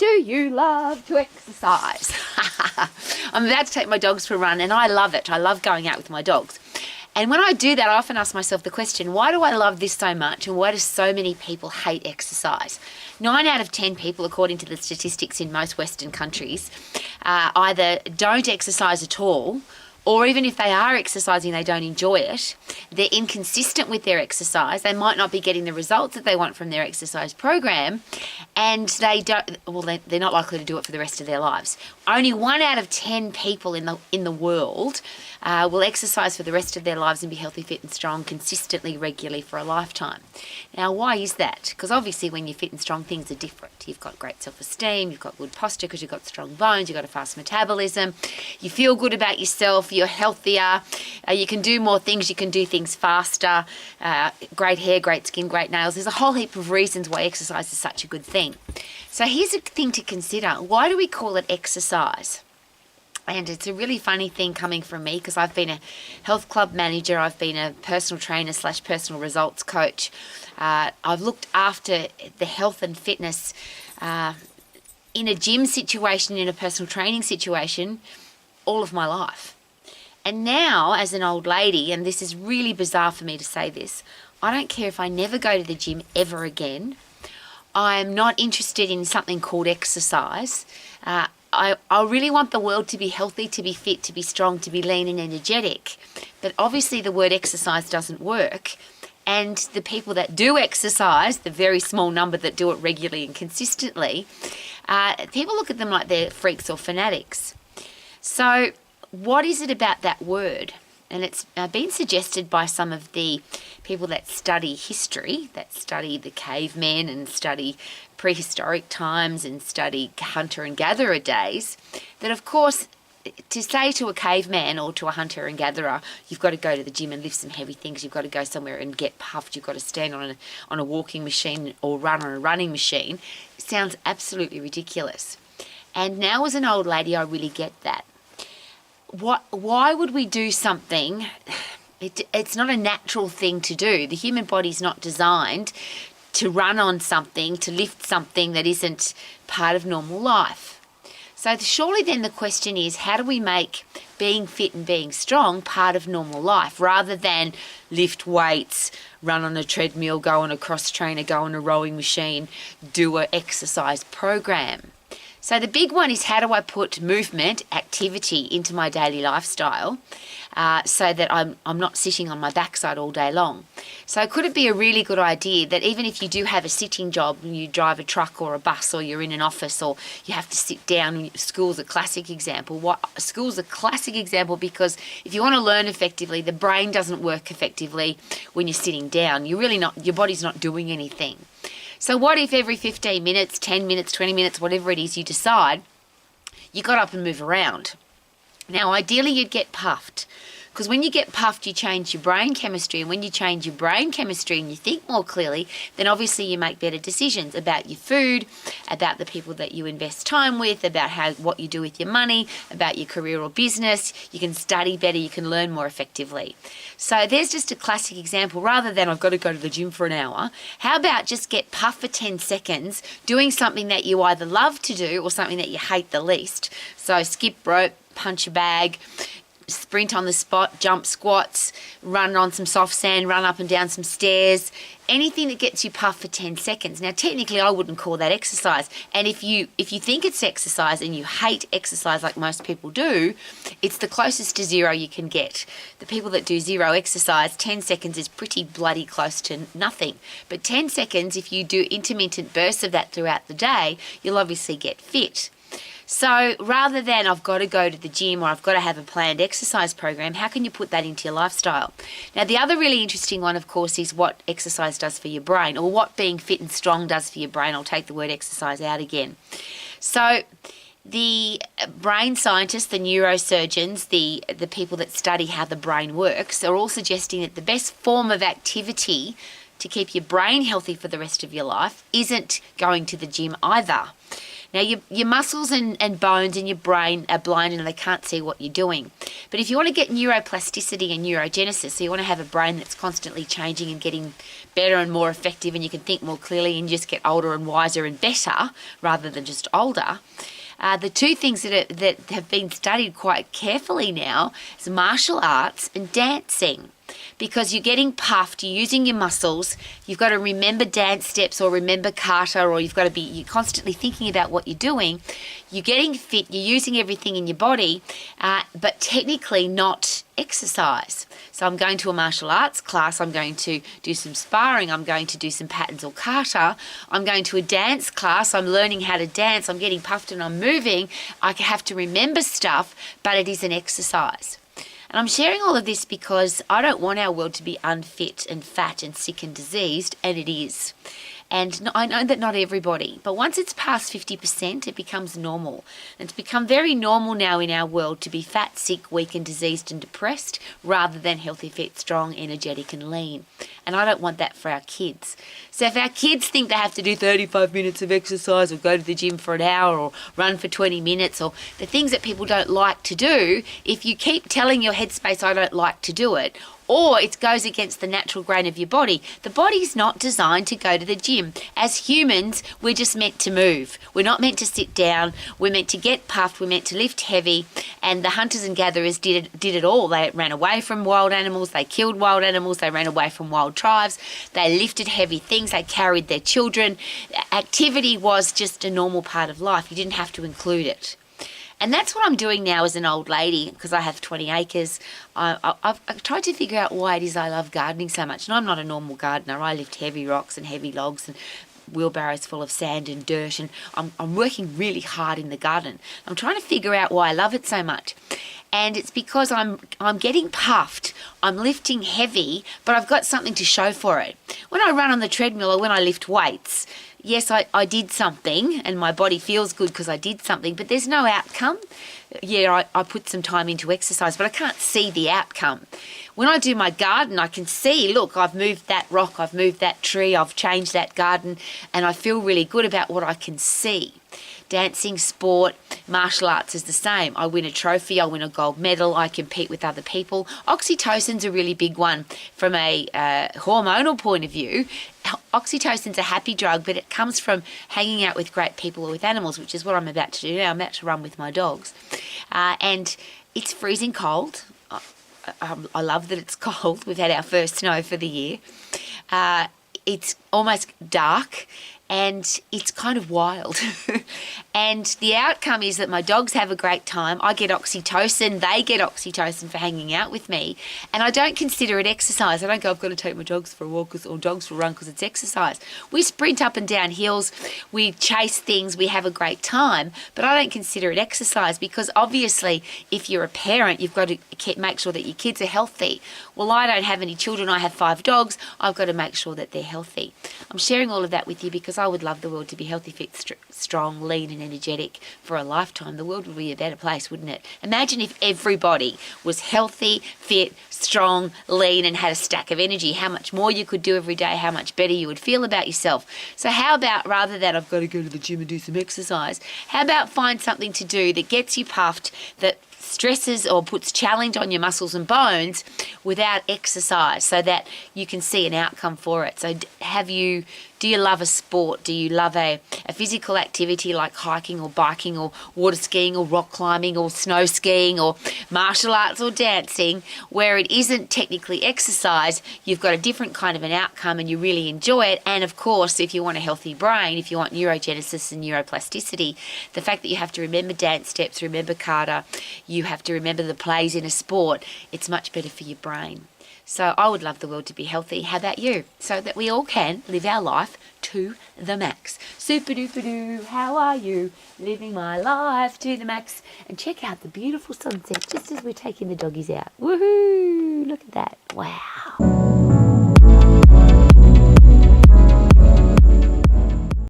Do you love to exercise? I'm about to take my dogs for a run and I love it. I love going out with my dogs. And when I do that, I often ask myself the question, why do I love this so much and why do so many people hate exercise? 9 out of 10 people, according to the statistics in most Western countries, either don't exercise at all, or even if they are exercising, they don't enjoy it. They're inconsistent with their exercise. They might not be getting the results that they want from their exercise program, and they're not likely to do it for the rest of their lives. Only 1 out of 10 people in the world will exercise for the rest of their lives and be healthy, fit and strong consistently, regularly for a lifetime. Now, why is that? Because obviously when you're fit and strong, things are different. You've got great self-esteem, you've got good posture because you've got strong bones, you've got a fast metabolism, you feel good about yourself, you're healthier, you can do more things, you can do things faster, great hair, great skin, great nails. There's a whole heap of reasons why exercise is such a good thing. So here's a thing to consider. Why do we call it exercise? And it's a really funny thing coming from me because I've been a health club manager, I've been a personal trainer / personal results coach. I've looked after the health and fitness in a gym situation, in a personal training situation, all of my life. And now, as an old lady, and this is really bizarre for me to say this, I don't care if I never go to the gym ever again. I'm not interested in something called exercise. I really want the world to be healthy, to be fit, to be strong, to be lean and energetic. But obviously the word exercise doesn't work. And the people that do exercise, the very small number that do it regularly and consistently, people look at them like they're freaks or fanatics. So what is it about that word? And it's been suggested by some of the people that study history, that study the cavemen and study prehistoric times and study hunter and gatherer days, that of course to say to a caveman or to a hunter and gatherer, you've got to go to the gym and lift some heavy things, you've got to go somewhere and get puffed, you've got to stand on a walking machine or run on a running machine, it sounds absolutely ridiculous. And now as an old lady, I really get that. Why would we do something? It's not a natural thing to do. The human body's not designed to run on something, to lift something that isn't part of normal life. So surely then the question is, how do we make being fit and being strong part of normal life rather than lift weights, run on a treadmill, go on a cross trainer, go on a rowing machine, do an exercise program? So the big one is, how do I put movement, activity into my daily lifestyle so that I'm not sitting on my backside all day long? So could it be a really good idea that even if you do have a sitting job and you drive a truck or a bus or you're in an office or you have to sit down, school's a classic example. School's a classic example because if you want to learn effectively, the brain doesn't work effectively when you're sitting down. Your body's not doing anything. So what if every 15 minutes, 10 minutes, 20 minutes, whatever it is you decide, you got up and move around? Now, ideally, you'd get puffed. Because when you get puffed, you change your brain chemistry. And when you change your brain chemistry and you think more clearly, then obviously you make better decisions about your food, about the people that you invest time with, about what you do with your money, about your career or business. You can study better, you can learn more effectively. So there's just a classic example. Rather than I've got to go to the gym for an hour, how about just get puffed for 10 seconds doing something that you either love to do or something that you hate the least. So skip rope, punch a bag, sprint on the spot, jump squats, run on some soft sand, run up and down some stairs, anything that gets you puffed for 10 seconds. Now, technically, I wouldn't call that exercise. And if you think it's exercise and you hate exercise like most people do, it's the closest to zero you can get. The people that do zero exercise, 10 seconds is pretty bloody close to nothing. But 10 seconds, if you do intermittent bursts of that throughout the day, you'll obviously get fit. So rather than I've got to go to the gym or I've got to have a planned exercise program, how can you put that into your lifestyle? Now, the other really interesting one, of course, is what exercise does for your brain, or what being fit and strong does for your brain. I'll take the word exercise out again. So the brain scientists, the neurosurgeons, the people that study how the brain works are all suggesting that the best form of activity to keep your brain healthy for the rest of your life isn't going to the gym either. Now, your muscles and bones in your brain are blind and they can't see what you're doing. But if you want to get neuroplasticity and neurogenesis, so you want to have a brain that's constantly changing and getting better and more effective, and you can think more clearly and just get older and wiser and better rather than just older, the two things that have been studied quite carefully now is martial arts and dancing. Because you're getting puffed, you're using your muscles, you've got to remember dance steps or remember kata, or you're constantly thinking about what you're doing. You're getting fit, you're using everything in your body, but technically not exercise. So I'm going to a martial arts class, I'm going to do some sparring, I'm going to do some patterns or kata, I'm going to a dance class, I'm learning how to dance, I'm getting puffed and I'm moving. I have to remember stuff, but it is an exercise. And I'm sharing all of this because I don't want our world to be unfit and fat and sick and diseased, and it is. And I know that not everybody, but once it's past 50%, it becomes normal. And it's become very normal now in our world to be fat, sick, weak and diseased and depressed, rather than healthy, fit, strong, energetic and lean. And I don't want that for our kids. So if our kids think they have to do 35 minutes of exercise or go to the gym for an hour or run for 20 minutes or the things that people don't like to do, if you keep telling your headspace, I don't like to do it, or it goes against the natural grain of your body. The body's not designed to go to the gym. As humans, we're just meant to move. We're not meant to sit down. We're meant to get puffed. We're meant to lift heavy. And the hunters and gatherers did it all. They ran away from wild animals. They killed wild animals. They ran away from wild tribes. They lifted heavy things. They carried their children. Activity was just a normal part of life. You didn't have to include it. And that's what I'm doing now as an old lady, because I have 20 acres. I've tried to figure out why it is I love gardening so much. And I'm not a normal gardener. I lift heavy rocks and heavy logs and wheelbarrows full of sand and dirt. And I'm working really hard in the garden. I'm trying to figure out why I love it so much. And it's because I'm getting puffed. I'm lifting heavy, but I've got something to show for it. When I run on the treadmill or when I lift weights, yes, I did something and my body feels good because I did something, but there's no outcome. Yeah, I put some time into exercise, but I can't see the outcome. When I do my garden, I can see, look, I've moved that rock, I've moved that tree, I've changed that garden, and I feel really good about what I can see. Dancing, sport, martial arts is the same. I win a trophy, I win a gold medal, I compete with other people. Oxytocin's a really big one from a hormonal point of view. Oxytocin's a happy drug, but it comes from hanging out with great people or with animals, which is what I'm about to do now. I'm about to run with my dogs. And it's freezing cold. I love that it's cold. We've had our first snow for the year. It's almost dark. And it's kind of wild. And the outcome is that my dogs have a great time. I get oxytocin. They get oxytocin for hanging out with me. And I don't consider it exercise. I don't go, I've got to take my dogs for a walk or dogs for a run because it's exercise. We sprint up and down hills. We chase things. We have a great time. But I don't consider it exercise because obviously if you're a parent, you've got to make sure that your kids are healthy. Well, I don't have any children. I have 5 dogs. I've got to make sure that they're healthy. I'm sharing all of that with you because I would love the world to be healthy, fit, strong, lean and energetic for a lifetime. The world would be a better place, wouldn't it? Imagine if everybody was healthy, fit, strong, lean and had a stack of energy. How much more you could do every day, how much better you would feel about yourself. So how about, rather than I've got to go to the gym and do some exercise, how about find something to do that gets you puffed, that stresses or puts challenge on your muscles and bones without exercise so that you can see an outcome for it. So do you love a sport? Do you love a physical activity like hiking or biking or water skiing or rock climbing or snow skiing or martial arts or dancing where it isn't technically exercise, you've got a different kind of an outcome and you really enjoy it. And of course, if you want a healthy brain, if you want neurogenesis and neuroplasticity, the fact that you have to remember dance steps, remember kata, you have to remember the plays in a sport, it's much better for your brain. So I would love the world to be healthy. How about you? So that we all can live our life to the max. Super duper doo, how are you? Living my life to the max. And check out the beautiful sunset just as we're taking the doggies out. Woohoo! Look at that. Wow.